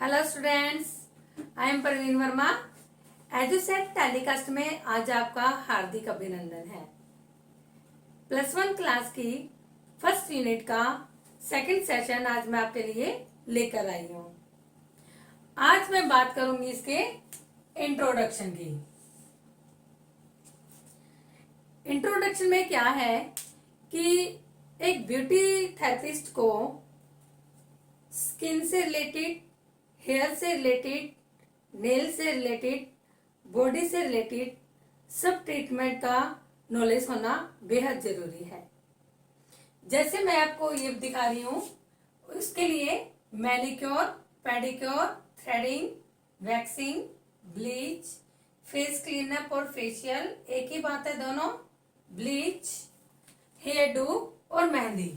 Hello students, I am Praveen Verma. EDUSAT telecast में आज आपका हार्दिक अभिनंदन है। +1 क्लास की फर्स्ट यूनिट का सेकंड सेशन आज मैं आपके लिए लेकर आई हूँ। आज मैं बात करूंगी इसके इंट्रोडक्शन की। इंट्रोडक्शन में क्या है कि एक ब्यूटी थेरेपिस्ट को स्किन से रिलेटेड, हेयर से रिलेटेड, नेल से रिलेटेड, बॉडी से रिलेटेड सब ट्रीटमेंट का नॉलेज होना बेहद जरूरी है। जैसे मैं आपको ये दिखा रही हूं, उसके लिए manicure, pedicure, threading, waxing, bleach, face cleanup और फेशियल एक ही बात है दोनों, ब्लीच, हेयर डू और मेहंदी।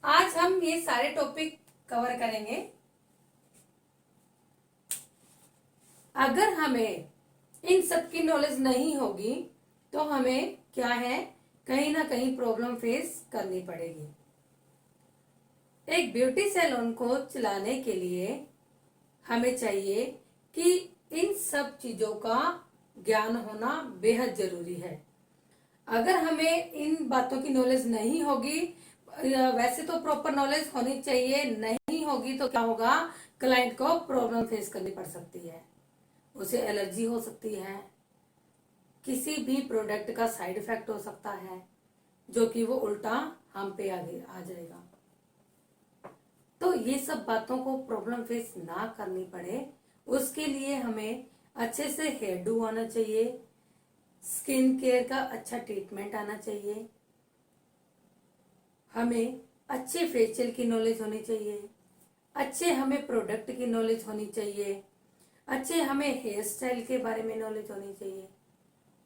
आज हम ये सारे टॉपिक कवर करेंगे। अगर हमें इन सब की नॉलेज नहीं होगी तो हमें क्या है, कहीं ना कहीं प्रॉब्लम फेस करनी पड़ेगी। एक ब्यूटी सैलून को चलाने के लिए हमें चाहिए कि इन सब चीजों का ज्ञान होना बेहद जरूरी है। अगर हमें इन बातों की नॉलेज नहीं होगी, वैसे तो प्रॉपर नॉलेज होनी चाहिए, नहीं होगी तो क्या होगा, क्लाइंट को प्रॉब्लम फेस करनी पड़ सकती है। उसे एलर्जी हो सकती है, किसी भी प्रोडक्ट का साइड इफेक्ट हो सकता है, जो कि वो उल्टा हम पे आगे आ जाएगा। तो ये सब बातों को प्रॉब्लम फेस ना करनी पड़े, उसके लिए हमें अच्छे से हेयर डू आना चाहिए, स्किन केयर का अच्छा ट्रीटमेंट आना चाहिए, हमें अच्छे फेशियल की नॉलेज होनी चाहिए, अच्छे हमें प्रोडक्ट की नॉलेज होनी चाहिए, अच्छे हमें हेयर स्टाइल के बारे में नॉलेज होनी चाहिए।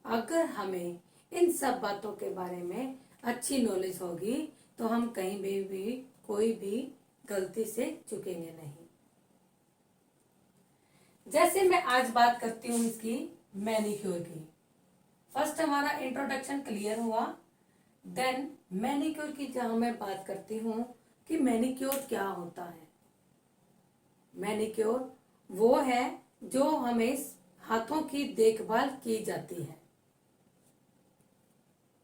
अगर हमें इन सब बातों के बारे में अच्छी नॉलेज होगी तो हम कहीं भी कोई भी गलती से चुकेंगे नहीं। जैसे मैं आज बात करती हूँ इसकी मैनिक्योर की। फर्स्ट हमारा इंट्रोडक्शन क्लियर हुआ, देन मैनिक्योर की जहां मैं बात करती हूँ कि मैनिक्योर क्या होता है। मैनिक्योर वो है जो हमें हाथों की देखभाल की जाती है,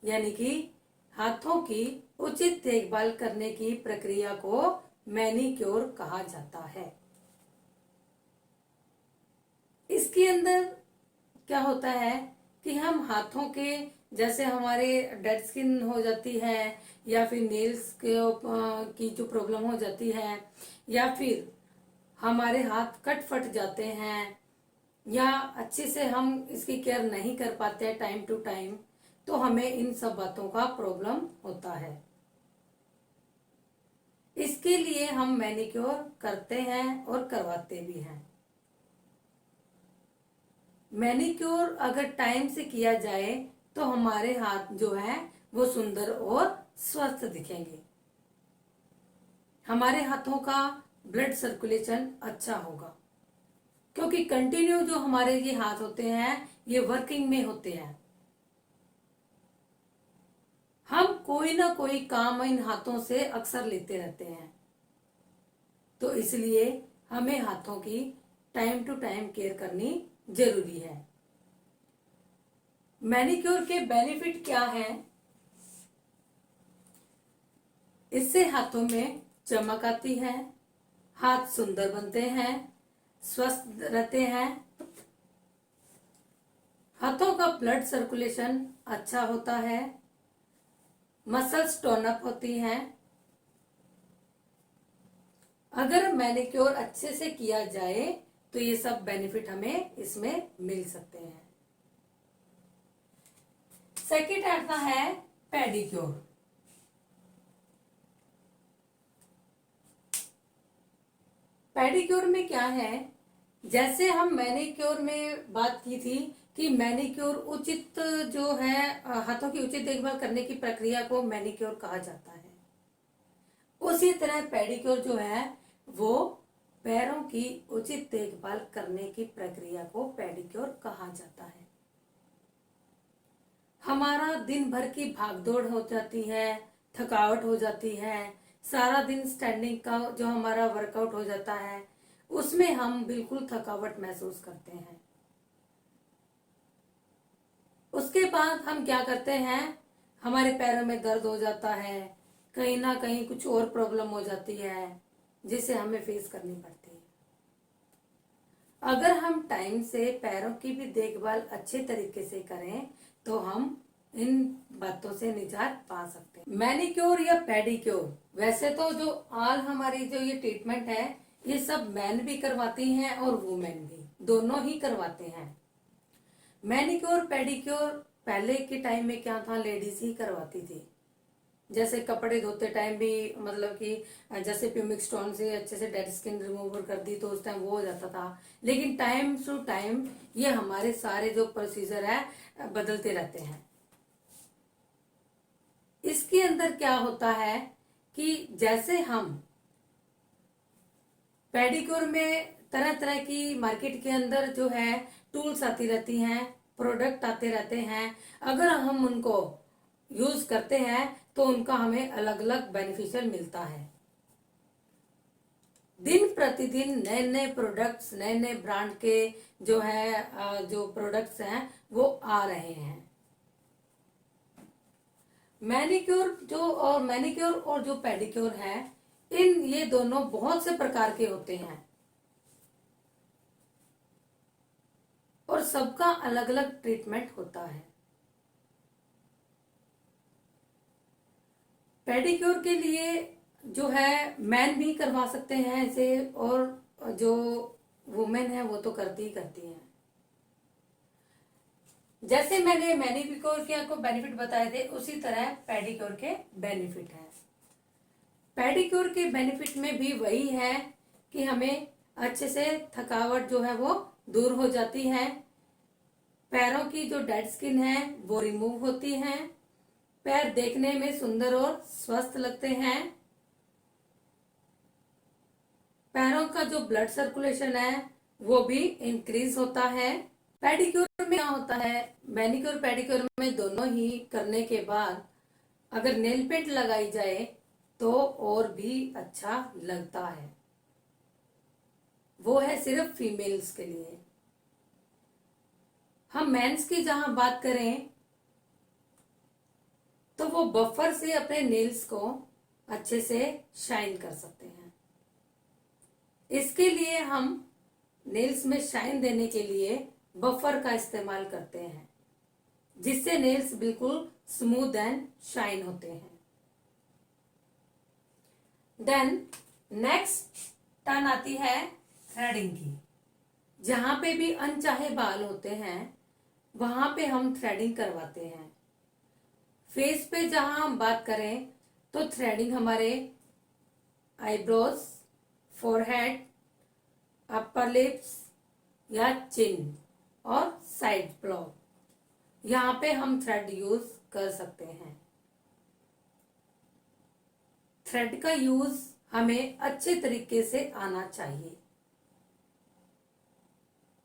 यानी कि हाथों की उचित देखभाल करने की प्रक्रिया को मैनिक्योर कहा जाता है। इसके अंदर क्या होता है कि हम हाथों के, जैसे हमारे डेड स्किन हो जाती है या फिर नेल्स की जो प्रॉब्लम हो जाती है, या फिर हमारे हाथ कट फट जाते हैं, या अच्छे से हम इसकी केयर नहीं कर पाते हैं टाइम टू टाइम, तो हमें इन सब बातों का प्रॉब्लम होता है। इसके लिए हम मैनिक्योर करते हैं और करवाते भी हैं। मैनिक्योर अगर टाइम से किया जाए तो हमारे हाथ जो है वो सुंदर और स्वस्थ दिखेंगे, हमारे हाथों का ब्लड सर्कुलेशन अच्छा होगा, क्योंकि कंटिन्यू जो हमारे ये हाथ होते हैं ये वर्किंग में होते हैं। हम कोई ना कोई काम इन हाथों से अक्सर लेते रहते हैं, तो इसलिए हमें हाथों की टाइम टू टाइम केयर करनी जरूरी है। मैनिक्योर के बेनिफिट क्या हैं? इससे हाथों में चमक आती है, हाथ सुंदर बनते हैं, स्वस्थ रहते हैं, हाथों का ब्लड सर्कुलेशन अच्छा होता है, मसल्स टोन अप होती हैं। अगर मैनिक्योर अच्छे से किया जाए तो ये सब बेनिफिट हमें इसमें मिल सकते हैं। सेकंड आता है पेडिक्योर। पेडिक्योर में क्या है, जैसे हम मैनिक्योर में बात की थी कि मैनिक्योर उचित जो है हाथों की उचित देखभाल करने की प्रक्रिया को मैनिक्योर कहा जाता है, उसी तरह पेडिक्योर जो है वो पैरों की उचित देखभाल करने की प्रक्रिया को पेडिक्योर कहा जाता है। हमारा दिन भर की भागदौड़ हो जाती है, थकावट हो जाती है, सारा दिन स्टैंडिंग का जो हमारा वर्कआउट हो जाता है, उसमें हम बिल्कुल थकावट महसूस करते हैं। उसके बाद हम क्या करते हैं, हमारे पैरों में दर्द हो जाता है, कहीं ना कहीं कुछ और प्रॉब्लम हो जाती है जिसे हमें फेस करनी पड़ती है। अगर हम टाइम से पैरों की भी देखभाल अच्छे तरीके से करें तो हम इन बातों से निजात पा सकते हैं। मैनिक्योर या पेडिक्योर, वैसे तो जो हमारी जो ये ट्रीटमेंट है ये सब मैन भी करवाती हैं और वुमेन भी, दोनों ही करवाते हैं। मैनिक्योर पेडिक्योर पहले के टाइम में क्या था, लेडीज ही करवाती थी। जैसे कपड़े धोते टाइम भी मतलब कि जैसे प्यूमिक स्टोन से अच्छे से डेड स्किन रिमूवर कर दी तो उस टाइम वो हो जाता था। लेकिन टाइम टू टाइम ये हमारे सारे जो प्रोसीजर है बदलते रहते हैं। इसके अंदर क्या होता है कि जैसे हम पेडिक्योर में तरह तरह की मार्केट के अंदर जो है टूल्स आती रहती हैं, प्रोडक्ट आते रहते हैं। अगर हम उनको यूज करते हैं तो उनका हमें अलग अलग बेनिफिशियल मिलता है। दिन प्रतिदिन नए नए प्रोडक्ट्स, नए नए ब्रांड के जो है जो प्रोडक्ट्स हैं वो आ रहे हैं। मैनिक्योर और जो पेडिक्योर है, ये दोनों बहुत से प्रकार के होते हैं और सबका अलग अलग ट्रीटमेंट होता है। पेडिक्योर के लिए जो है मैन भी करवा सकते हैं इसे, और जो वुमेन है वो तो करती ही करती हैं। जैसे मैंने मैनिक्योर के आपको बेनिफिट बताए थे उसी तरह पेडिक्योर के बेनिफिट हैं। पेडिक्योर के बेनिफिट में भी वही है कि हमें अच्छे से थकावट जो है वो दूर हो जाती है, पैरों की जो डेड स्किन है वो रिमूव होती है, पैर देखने में सुंदर और स्वस्थ लगते हैं, पैरों का जो ब्लड सर्कुलेशन है वो भी इंक्रीज होता है। पेडिक्योर में क्या होता है, मैनिक्योर पेडिक्योर में दोनों ही करने के बाद अगर नेल पेंट लगाई जाए तो और भी अच्छा लगता है। वो है सिर्फ फीमेल्स के लिए। हम मेंस की जहां बात करें तो वो बफर से अपने नेल्स को अच्छे से शाइन कर सकते हैं। इसके लिए हम नेल्स में शाइन देने के लिए बफर का इस्तेमाल करते हैं, जिससे नेल्स बिल्कुल स्मूथ एंड शाइन होते हैं। देन नेक्स्ट टर्न आती है थ्रेडिंग की। जहां पे भी अनचाहे बाल होते हैं वहां पे हम थ्रेडिंग करवाते हैं। फेस पे जहां हम बात करें तो थ्रेडिंग हमारे आईब्रोज, फोरहेड, अपर लिप्स या चिन और साइड ब्लॉ, यहाँ पे हम थ्रेड यूज कर सकते हैं। थ्रेड का यूज हमें अच्छे तरीके से आना चाहिए।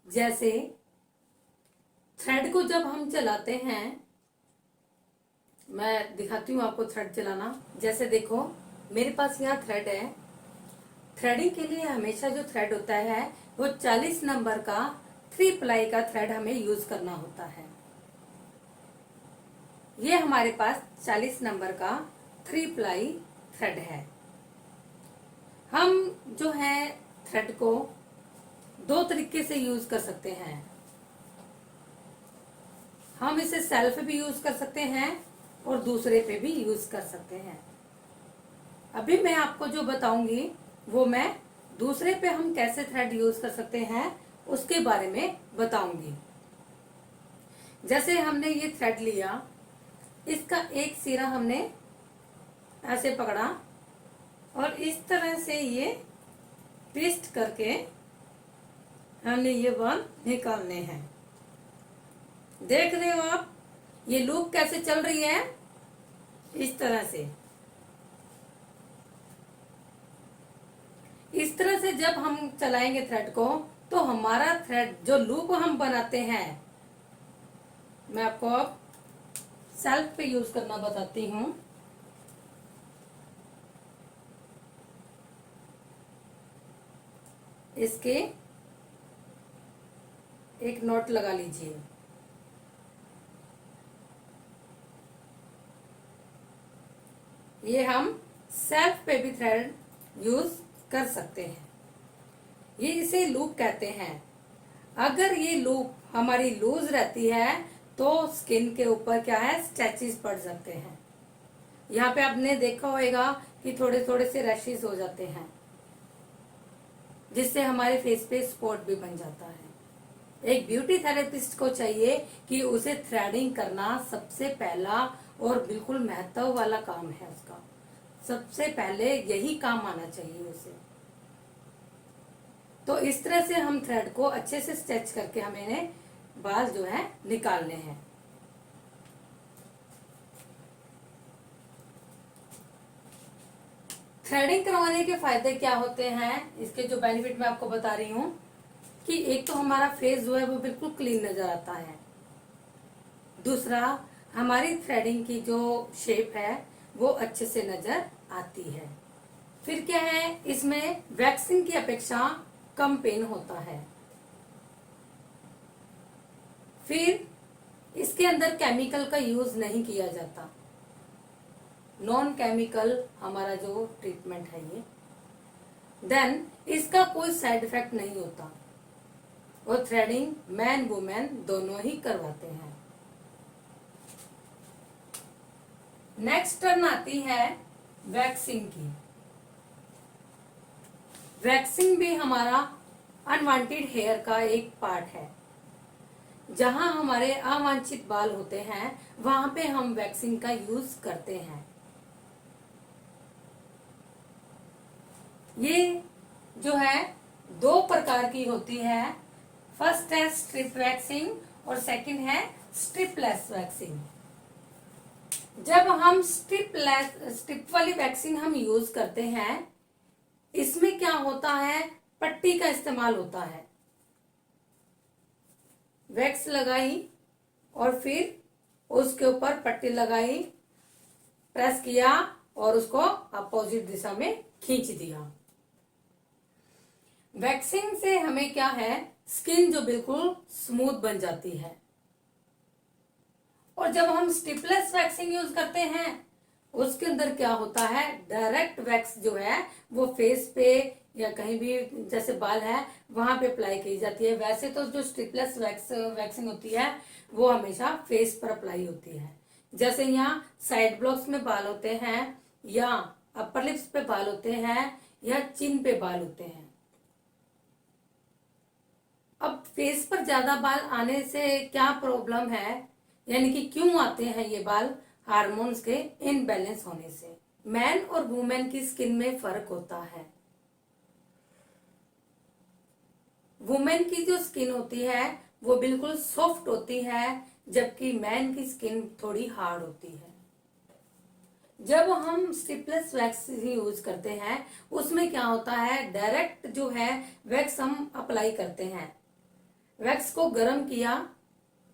जैसे थ्रेड को जब हम चलाते हैं, मैं दिखाती हूँ आपको थ्रेड चलाना। जैसे देखो मेरे पास यहाँ थ्रेड है। थ्रेडिंग के लिए हमेशा जो थ्रेड होता है वो 40 नंबर का 3 प्लाई का थ्रेड हमें यूज करना होता है। ये हमारे पास 40 नंबर का 3 प्लाई थ्रेड है। हम जो है थ्रेड को दो तरीके से यूज कर सकते हैं। हम इसे सेल्फ भी यूज कर सकते हैं और दूसरे पे भी यूज कर सकते हैं। अभी मैं आपको जो बताऊंगी वो मैं दूसरे पे हम कैसे थ्रेड यूज कर सकते हैं उसके बारे में बताऊंगी। जैसे हमने ये थ्रेड लिया, इसका एक सिरा हमने ऐसे पकड़ा और इस तरह से ये ट्विस्ट करके हमने ये बाल निकालने हैं। देख रहे हो आप ये लूप कैसे चल रही है, इस तरह से। इस तरह से जब हम चलाएंगे थ्रेड को तो हमारा थ्रेड जो लूप हम बनाते हैं, मैं आपको अब सेल्फ पे यूज करना बताती हूँ। इसके एक नॉट लगा लीजिए। ये हम सेल्फ पे भी थ्रेड यूज कर सकते हैं। ये इसे लूप कहते हैं। अगर ये लूप हमारी लूज रहती है तो स्किन के ऊपर क्या है, स्ट्रेचेस पड़ सकते हैं। यहाँ पे आपने देखा होगा कि थोड़े थोड़े से रैशेस हो जाते हैं, जिससे हमारे फेस पे स्पॉट भी बन जाता है। एक ब्यूटी थेरेपिस्ट को चाहिए कि उसे थ्रेडिंग करना सबसे पहला और बिल्कुल महत्व वाला काम है। उसका सबसे पहले यही काम आना चाहिए उसे। तो इस तरह से हम थ्रेड को अच्छे से स्ट्रेच करके हमें बाल जो है निकालने हैं। थ्रेडिंग करवाने के फायदे क्या होते हैं, इसके जो बेनिफिट मैं आपको बता रही हूँ कि एक तो हमारा फेस जो है वो बिल्कुल क्लीन नजर आता है। दूसरा, हमारी थ्रेडिंग की जो शेप है वो अच्छे से नजर आती है। फिर क्या है, इसमें वैक्सिंग की अपेक्षा कम पेन होता है। फिर इसके अंदर केमिकल का यूज नहीं किया जाता। नॉन केमिकल हमारा जो ट्रीटमेंट है ये। देन इसका कोई साइड इफेक्ट नहीं होता और थ्रेडिंग मैन वुमेन दोनों ही करवाते हैं। नेक्स्ट टर्न आती है वैक्सिंग की। वैक्सिंग भी हमारा अनवांटेड हेयर का एक पार्ट है। जहां हमारे अवांछित बाल होते हैं वहां पे हम वैक्सिंग का यूज करते हैं। ये जो है दो प्रकार की होती है। फर्स्ट है स्ट्रिप वैक्सिंग और सेकंड है स्ट्रिपलेस वैक्सिंग। जब हम स्ट्रिप वाली वैक्सिंग हम यूज करते हैं, इसमें क्या होता है, पट्टी का इस्तेमाल होता है। वैक्स लगाई और फिर उसके ऊपर पट्टी लगाई, प्रेस किया और उसको अपोजिट दिशा में खींच दिया। वैक्सिंग से हमें क्या है, स्किन जो बिल्कुल स्मूथ बन जाती है। और जब हम स्टिपलेस वैक्सिंग यूज करते हैं उसके अंदर क्या होता है, डायरेक्ट वैक्स जो है वो फेस पे या कहीं भी जैसे बाल है वहां पे अप्लाई की जाती है। वैसे तो जो स्टिपलेस वैक्सिंग होती है वो हमेशा फेस पर अप्लाई होती है। जैसे यहाँ साइड ब्लॉक्स में बाल होते हैं या अपर लिप्स पे बाल होते हैं या चिन पे बाल होते हैं। अब फेस पर ज्यादा बाल आने से क्या प्रॉब्लम है, यानी कि क्यों आते हैं ये बाल, हार्मोन्स के इनबैलेंस होने से। मैन और वुमेन की स्किन में फर्क होता है। वुमेन की जो स्किन होती है वो बिल्कुल सॉफ्ट होती है, जबकि मैन की स्किन थोड़ी हार्ड होती है। जब हम स्टिपलेस वैक्स यूज करते हैं उसमें क्या होता है, डायरेक्ट जो है वैक्स हम अप्लाई करते हैं। वैक्स को गरम किया,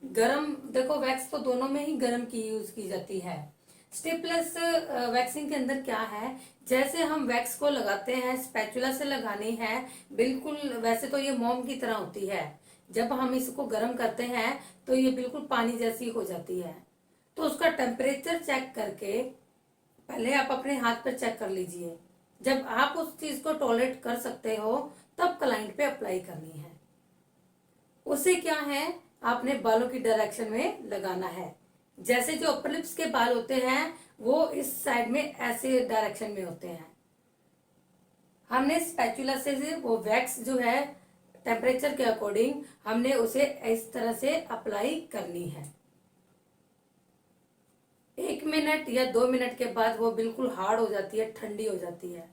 गरम देखो वैक्स तो दोनों में ही गरम की यूज की जाती है। स्टिपलेस वैक्सिंग के अंदर क्या है, जैसे हम वैक्स को लगाते हैं, स्पैचुला से लगानी है, बिल्कुल वैसे तो ये मोम की तरह होती है। जब हम इसको गर्म करते हैं तो ये बिल्कुल पानी जैसी हो जाती है। तो उसका टेम्परेचर चेक करके पहले आप अपने हाथ पर चेक कर लीजिए। जब आप उस चीज को टॉलरेट कर सकते हो तब क्लाइंट पे अप्लाई करनी है। उसे क्या है, आपने बालों की डायरेक्शन में लगाना है। जैसे जो अपर लिप्स के बाल होते हैं वो इस साइड में ऐसे डायरेक्शन में होते हैं। हमने स्पैचुला से वो वैक्स जो है टेम्परेचर के अकॉर्डिंग हमने उसे इस तरह से अप्लाई करनी है। 1 मिनट या 2 मिनट के बाद वो बिल्कुल हार्ड हो जाती है, ठंडी हो जाती है।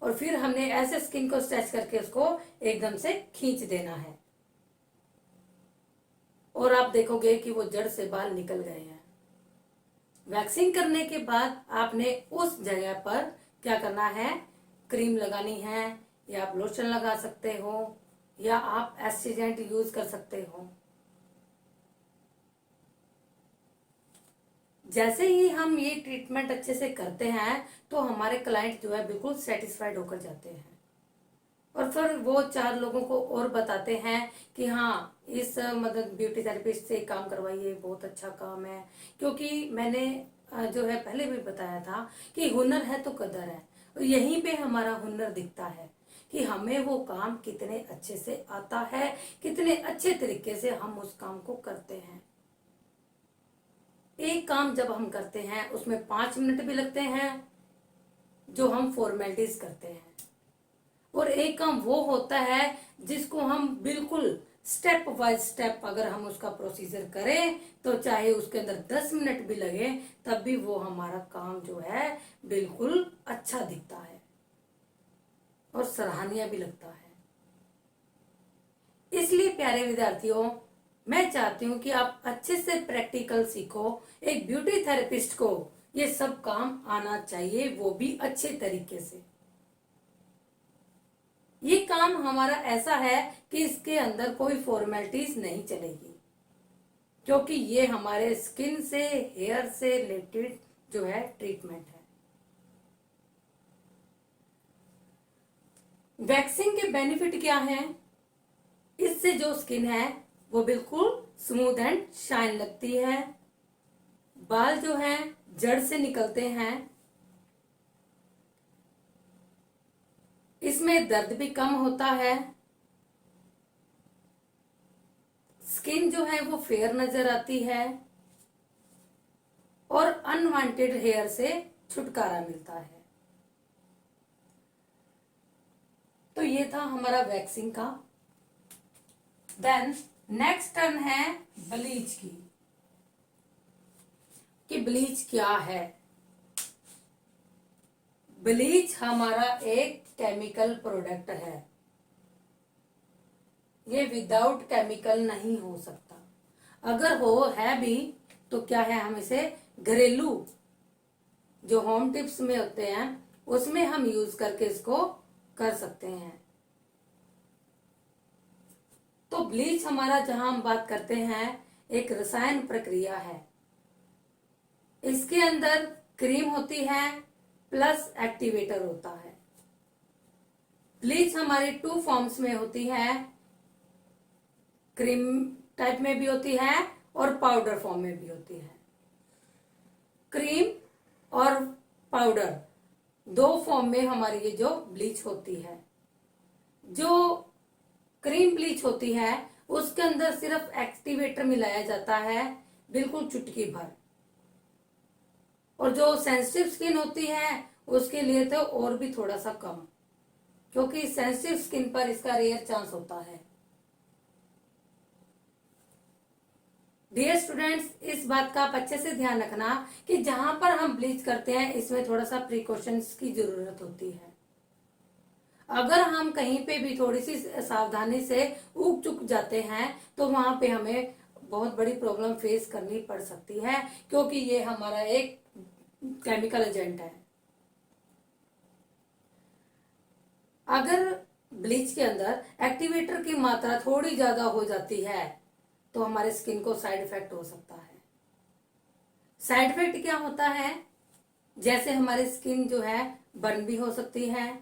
और फिर हमने ऐसे स्किन को स्ट्रेच करके उसको एकदम से खींच देना है और आप देखोगे कि वो जड़ से बाल निकल गए हैं। वैक्सिंग करने के बाद आपने उस जगह पर क्या करना है, क्रीम लगानी है या आप लोशन लगा सकते हो या आप एस्ट्रीजेंट यूज कर सकते हो। जैसे ही हम ये ट्रीटमेंट अच्छे से करते हैं तो हमारे क्लाइंट जो है बिल्कुल सेटिस्फाइड होकर जाते हैं। और फिर वो 4 लोगों को और बताते हैं कि हाँ, इस मतलब ब्यूटी थेरेपिस्ट से काम करवाइए, बहुत अच्छा काम है। क्योंकि मैंने जो है पहले भी बताया था कि हुनर है तो कदर है, और यहीं पे हमारा हुनर दिखता है कि हमें वो काम कितने अच्छे से आता है, कितने अच्छे तरीके से हम उस काम को करते हैं। एक काम जब हम करते हैं उसमें 5 मिनट भी लगते हैं जो हम फॉर्मेलिटीज करते हैं, और एक काम वो होता है जिसको हम बिल्कुल स्टेप बाय स्टेप अगर हम उसका प्रोसीजर करें तो चाहे उसके अंदर 10 मिनट भी लगे तब भी वो हमारा काम जो है बिल्कुल अच्छा दिखता है और सराहनीय भी लगता है। इसलिए प्यारे विद्यार्थियों, मैं चाहती हूँ कि आप अच्छे से प्रैक्टिकल सीखो। एक ब्यूटी थेरेपिस्ट को ये सब काम आना चाहिए, वो भी अच्छे तरीके से। ये काम हमारा ऐसा है कि इसके अंदर कोई फॉर्मेलिटीज नहीं चलेगी, क्योंकि ये हमारे स्किन से, हेयर से रिलेटेड जो है ट्रीटमेंट है। वैक्सिंग के बेनिफिट क्या हैं? इससे जो स्किन है वो बिल्कुल स्मूथ एंड शाइन लगती है, बाल जो हैं जड़ से निकलते हैं, इसमें दर्द भी कम होता है, स्किन जो है वो फेयर नजर आती है, और अनवांटेड हेयर से छुटकारा मिलता है। तो ये था हमारा वैक्सिंग का। देन नेक्स्ट टर्न है ब्लीच की, कि ब्लीच क्या है। ब्लीच हमारा एक केमिकल प्रोडक्ट है, ये विदाउट केमिकल नहीं हो सकता। अगर हो है भी तो क्या है, हम इसे घरेलू जो होम टिप्स में होते हैं उसमें हम यूज करके इसको कर सकते हैं। तो ब्लीच हमारा, जहां हम बात करते हैं, एक रसायन प्रक्रिया है। इसके अंदर क्रीम होती है प्लस एक्टिवेटर होता है। ब्लीच हमारी 2 फॉर्म्स में होती है, क्रीम टाइप में भी होती है और पाउडर फॉर्म में भी होती है। क्रीम और पाउडर 2 फॉर्म में हमारी ये जो ब्लीच होती है। जो क्रीम ब्लीच होती है उसके अंदर सिर्फ एक्टिवेटर मिलाया जाता है, बिल्कुल चुटकी भर। और जो सेंसिटिव स्किन होती है उसके लिए तो और भी थोड़ा सा कम, क्योंकि सेंसिटिव स्किन पर इसका रेयर चांस होता है। डियर स्टूडेंट्स, इस बात का आप अच्छे से ध्यान रखना कि जहां पर हम ब्लीच करते हैं इसमें थोड़ा सा प्रिकॉशंस की जरूरत होती है। अगर हम कहीं पे भी थोड़ी सी सावधानी से ऊक चुक जाते हैं तो वहां पे हमें बहुत बड़ी प्रॉब्लम फेस करनी पड़ सकती है, क्योंकि ये हमारा एक केमिकल एजेंट है। अगर ब्लीच के अंदर एक्टिवेटर की मात्रा थोड़ी ज्यादा हो जाती है तो हमारे स्किन को साइड इफेक्ट हो सकता है। साइड इफेक्ट क्या होता है? जैसे हमारी स्किन जो है बर्न भी हो सकती है,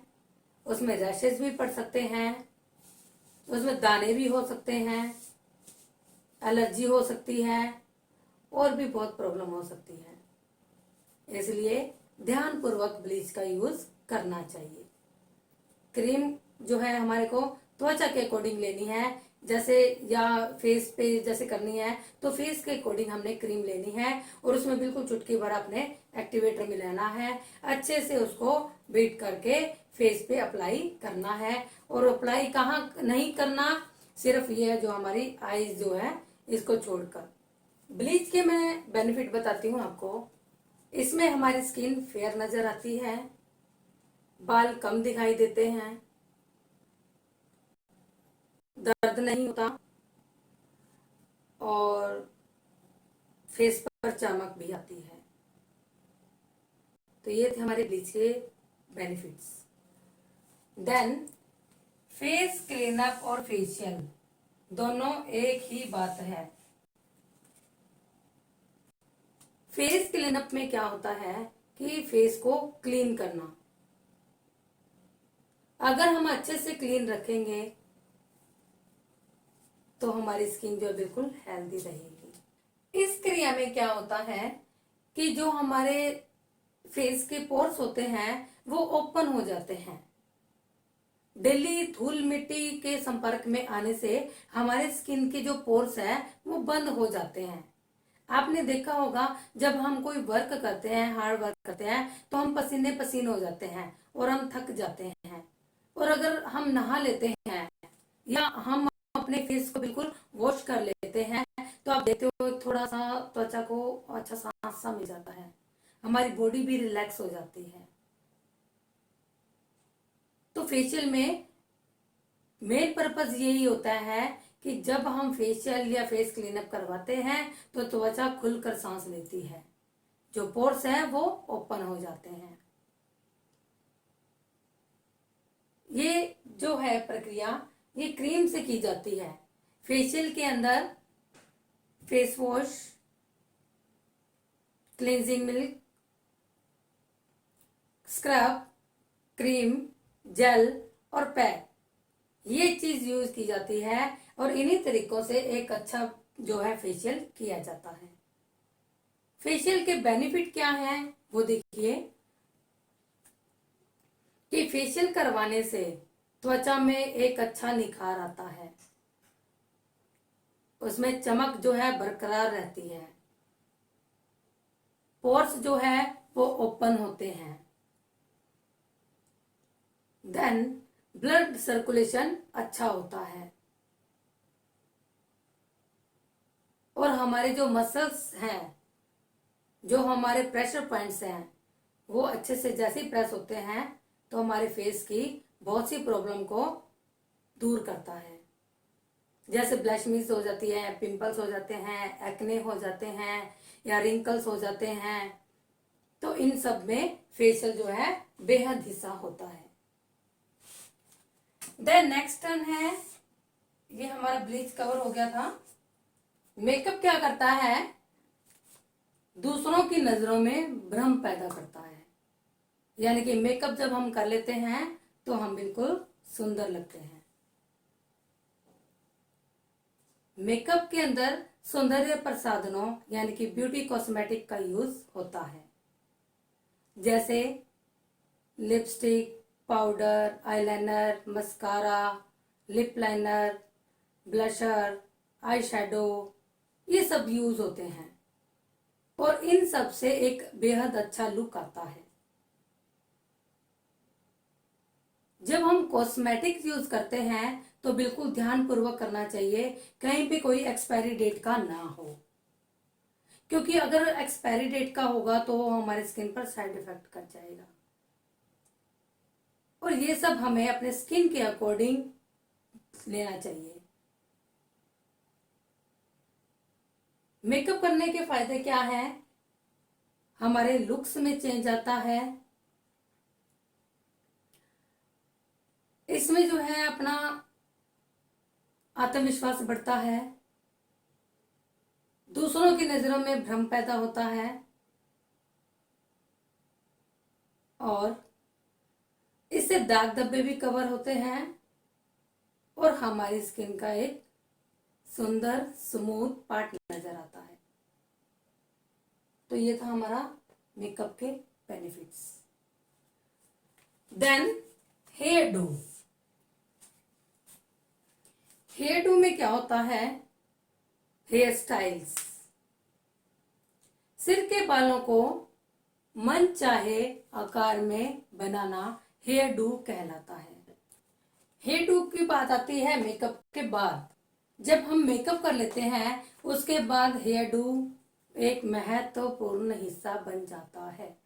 उसमें रैशेज भी पड़ सकते हैं, उसमें दाने भी हो सकते हैं, एलर्जी हो सकती है, और भी बहुत प्रॉब्लम हो सकती है। इसलिए ध्यान पूर्वक ब्लीच का यूज करना चाहिए। क्रीम जो है हमारे को त्वचा के अकॉर्डिंग लेनी है, जैसे या फेस पे जैसे करनी है तो फेस के अकॉर्डिंग हमने क्रीम लेनी है, और उसमें बिल्कुल चुटकी भर अपने एक्टिवेटर मिलाना है, अच्छे से उसको बीट करके फेस पे अप्लाई करना है। और अप्लाई कहाँ नहीं करना, सिर्फ ये है जो हमारी आईज जो है इसको छोड़कर। ब्लीच के मैं बेनिफिट बताती हूँ आपको। इसमें हमारी स्किन फेयर नजर आती है, बाल कम दिखाई देते हैं, दर्द नहीं होता, और फेस पर चमक भी आती है। तो ये थे हमारे ब्लीच के बेनिफिट्स। देन फेस क्लीनअप और फेशियल दोनों एक ही बात है। फेस क्लीनअप में क्या होता है कि फेस को क्लीन करना, अगर हम अच्छे से क्लीन रखेंगे तो हमारी स्किन जो बिल्कुल हेल्दी रहेगी। इस क्रिया में क्या होता है कि जो हमारे फेस के पोर्स होते हैं वो ओपन हो जाते हैं। डेली धूल मिट्टी के संपर्क में आने से हमारे स्किन के जो पोर्स है वो बंद हो जाते हैं। आपने देखा होगा जब हम कोई वर्क करते हैं, हार्ड वर्क करते हैं, तो हम पसीने पसीने हो जाते हैं और हम थक जाते हैं। और अगर हम नहा लेते हैं या हम अपने फेस को बिल्कुल वॉश कर लेते हैं तो आप देखते हो थोड़ा सा त्वचा को अच्छा सांस सा मिल जाता है, हमारी बॉडी भी रिलैक्स हो जाती है। तो फेशियल में मेन पर्पस यही होता है कि जब हम फेशियल या फेस क्लीनअप करवाते हैं तो त्वचा खुलकर सांस लेती है, जो पोर्स है वो ओपन हो जाते हैं। ये जो है प्रक्रिया ये क्रीम से की जाती है। फेशियल के अंदर face wash, cleansing milk, scrub, cream, gel और पैक, ये चीज यूज की जाती है और इन्हीं तरीकों से एक अच्छा जो है फेशियल किया जाता है। फेशियल के बेनिफिट क्या हैं वो देखिए कि फेशियल करवाने से त्वचा में एक अच्छा निखार आता है, उसमें चमक जो है बरकरार रहती है, पोर्स जो है वो ओपन होते हैं, देन ब्लड सर्कुलेशन अच्छा होता है और हमारे जो मसल्स हैं, जो हमारे प्रेशर पॉइंट्स हैं, वो अच्छे से जैसे ही प्रेस होते हैं तो हमारे फेस की बहुत सी प्रॉब्लम को दूर करता है। जैसे ब्लैशमिज हो जाती है, पिंपल्स हो जाते हैं, एक्ने हो जाते हैं या रिंकल्स हो जाते हैं, तो इन सब में फेशियल जो है बेहद हिस्सा होता है। देन नेक्स्ट टर्न है, ये हमारा ब्लीच कवर हो गया था। मेकअप क्या करता है, दूसरों की नजरों में भ्रम पैदा करता है, यानी कि मेकअप जब हम कर लेते हैं तो हम बिल्कुल सुंदर लगते हैं। मेकअप के अंदर सौंदर्य प्रसाधनों यानी कि ब्यूटी कॉस्मेटिक का यूज होता है, जैसे lipstick, powder, eyeliner, mascara, lip liner, blusher, eye shadow, ये सब यूज होते हैं और इन सब से एक बेहद अच्छा लुक आता है। जब हम कॉस्मेटिक्स यूज करते हैं तो बिल्कुल ध्यान पूर्वक करना चाहिए, कहीं पे कोई एक्सपायरी डेट का ना हो, क्योंकि अगर एक्सपायरी डेट का होगा तो हमारे स्किन पर साइड इफेक्ट कर जाएगा। और ये सब हमें अपने स्किन के अकॉर्डिंग लेना चाहिए। मेकअप करने के फायदे क्या हैं, हमारे लुक्स में चेंज आता है, इसमें जो है अपना आत्मविश्वास बढ़ता है, दूसरों की नजरों में भ्रम पैदा होता है और इससे दाग धब्बे भी कवर होते हैं और हमारी स्किन का एक सुंदर स्मूथ पार्ट नजर आता है। तो ये था हमारा मेकअप के benefits. Then hairdo. Hairdo में क्या होता है, हेयर स्टाइल्स, सिर के बालों को मन चाहे आकार में बनाना हेयर डू कहलाता है। हेयर डू की बात आती है मेकअप के बाद। जब हम मेकअप कर लेते हैं उसके बाद हेयर डू एक महत्वपूर्ण हिस्सा बन जाता है।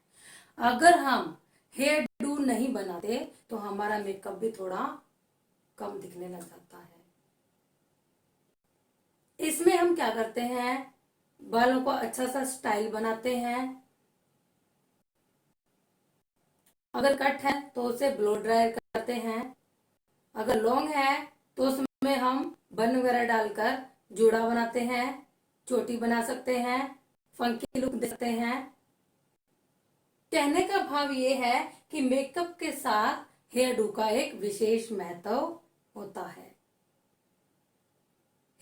अगर हम हेयर डू नहीं बनाते तो हमारा मेकअप भी थोड़ा कम दिखने लग जाता है। इसमें हम क्या करते हैं, बालों को अच्छा सा स्टाइल बनाते हैं, अगर कट है तो उसे ब्लो ड्राई करते हैं, अगर लॉन्ग है तो उसमें हम बन वगैरह डालकर जूड़ा बनाते हैं, चोटी बना सकते हैं, फंकी लुक दे सकते हैं। कहने का भाव ये है कि मेकअप के साथ हेयर डू का एक विशेष महत्व होता है।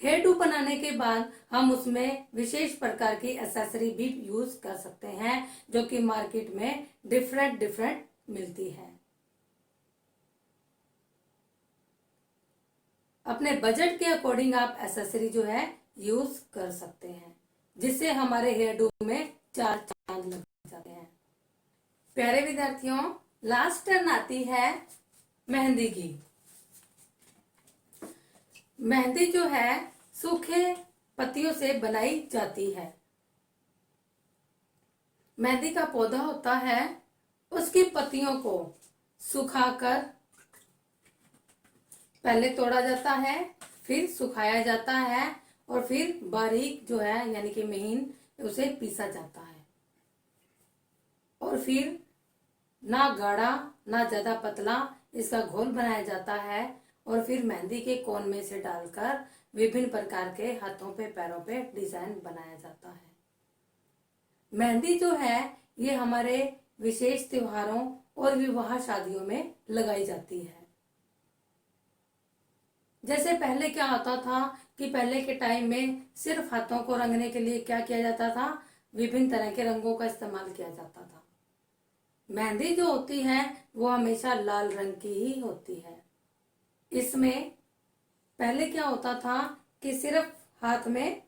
हेयर डू बनाने के बाद हम उसमें विशेष प्रकार की एक्सेसरी भी यूज कर सकते हैं, जो कि मार्केट में डिफरेंट डिफरेंट मिलती है। अपने बजट के अकॉर्डिंग आप एक्सेसरी जो है यूज कर सकते हैं, जिससे हमारे हेयर डू में चार चांद लग जाते हैं। प्यारे विद्यार्थियों, लास्ट टर्न आती है मेहंदी की। मेहंदी जो है सूखे पत्तियों से बनाई जाती है। मेहंदी का पौधा होता है, उसकी पत्तियों को सुखाकर पहले तोड़ा जाता है, फिर सुखाया जाता है और फिर बारीक जो है यानी कि महीन उसे पीसा जाता है और फिर ना गाढ़ा ना ज्यादा पतला इसका घोल बनाया जाता है और फिर मेहंदी के कोन में से डालकर विभिन्न प्रकार के हाथों पे पैरों पे डिजाइन बनाया जाता है। मेहंदी जो है ये हमारे विशेष त्योहारों और विवाह शादियों में लगाई जाती है। जैसे पहले क्या होता था कि पहले के टाइम में सिर्फ हाथों को रंगने के लिए क्या किया जाता था, विभिन्न तरह के रंगों का इस्तेमाल किया जाता था। मेहंदी जो होती है वो हमेशा लाल रंग की ही होती है। इसमें पहले क्या होता था कि सिर्फ हाथ में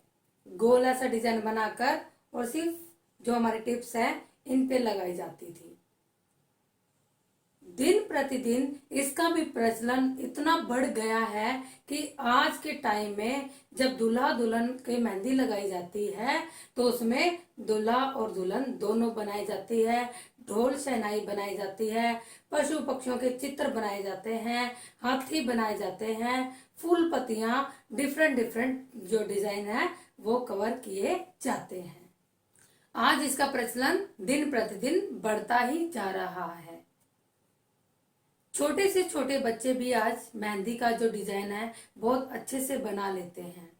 गोल ऐसा डिजाइन बनाकर और सिर्फ जो हमारे टिप्स हैं इन पे लगाई जाती थी। दिन प्रतिदिन इसका भी प्रचलन इतना बढ़ गया है कि आज के टाइम में जब दूल्हा दुल्हन की मेहंदी लगाई जाती है तो उसमें दूल्हा और दुल्हन दोनों बनाई जाती है, ढोल शहनाई बनाई जाती है, पशु पक्षियों के चित्र बनाए जाते हैं, हाथी बनाए जाते हैं, फूल पत्तियां डिफरेंट डिफरेंट जो डिजाइन है वो कवर किए जाते हैं। आज इसका प्रचलन दिन प्रतिदिन बढ़ता ही जा रहा है। छोटे से छोटे बच्चे भी आज मेहंदी का जो डिजाइन है बहुत अच्छे से बना लेते हैं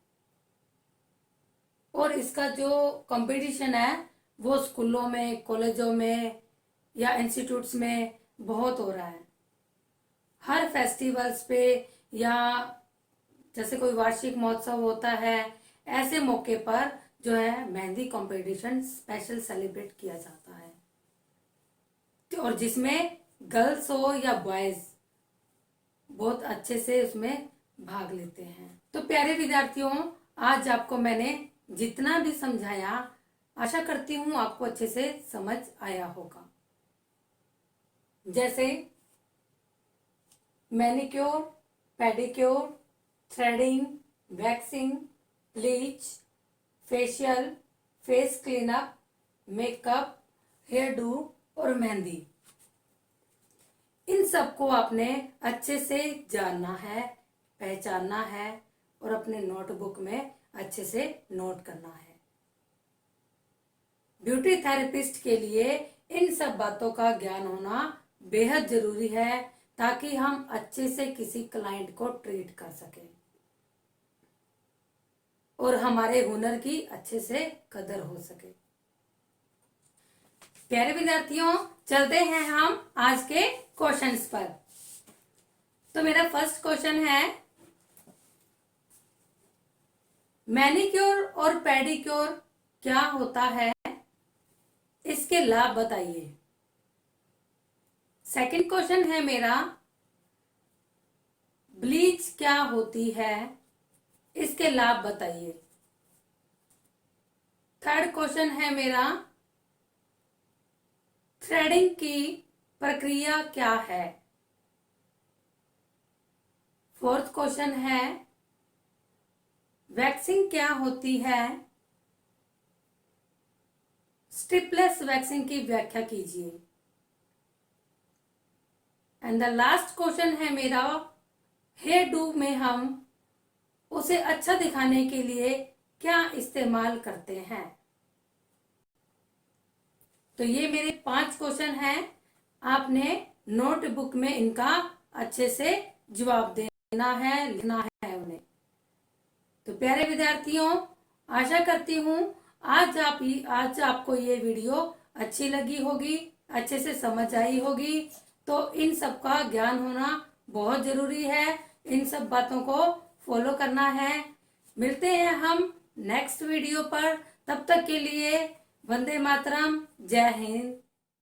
और इसका जो कंपटीशन है वो स्कूलों में, कॉलेजों में या इंस्टीट्यूट्स में बहुत हो रहा है। हर फेस्टिवल्स पे या जैसे कोई वार्षिक महोत्सव होता है, ऐसे मौके पर जो है मेहंदी कंपटीशन स्पेशल सेलिब्रेट किया जाता है और जिसमें गर्ल्स हो या बॉयज बहुत अच्छे से उसमें भाग लेते हैं। तो प्यारे विद्यार्थियों, आज आपको मैंने जितना भी समझाया आशा करती हूँ आपको अच्छे से समझ आया होगा। जैसे manicure, pedicure, threading, waxing, bleach, facial, face cleanup, makeup, hairdo और मेहंदी, इन सबको आपने अच्छे से जानना है, पहचानना है और अपने नोटबुक में अच्छे से नोट करना है। ब्यूटी थेरेपिस्ट के लिए इन सब बातों का ज्ञान होना बेहद जरूरी है ताकि हम अच्छे से किसी क्लाइंट को ट्रीट कर सकें और हमारे हुनर की अच्छे से कदर हो सके। प्यारे विद्यार्थियों, चलते हैं हम आज के क्वेश्चंस पर। तो मेरा फर्स्ट क्वेश्चन है, मैनिक्योर और पेडिक्योर क्या होता है, इसके लाभ बताइए। सेकंड क्वेश्चन है मेरा, ब्लीच क्या होती है, इसके लाभ बताइए। थर्ड क्वेश्चन है मेरा, थ्रेडिंग की प्रक्रिया क्या है। फोर्थ क्वेश्चन है, वैक्सिंग क्या होती है, स्ट्रिपलेस वैक्सिंग की व्याख्या कीजिए। एंड द लास्ट क्वेश्चन है मेरा, हेयर डू में हम उसे अच्छा दिखाने के लिए क्या इस्तेमाल करते हैं। तो ये मेरे 5 क्वेश्चन हैं, आपने नोटबुक में इनका अच्छे से जवाब देना है, लिखना है उन्हें। तो प्यारे विद्यार्थियों, आशा करती हूँ आज आपको ये वीडियो अच्छी लगी होगी, अच्छे से समझ आई होगी। तो इन सब का ज्ञान होना बहुत जरूरी है। इन सब बातों को फॉलो करना है। मिलते हैं हम नेक्स्ट वीडियो पर। तब तक के लिए वंदे मातरम, जय हिंद।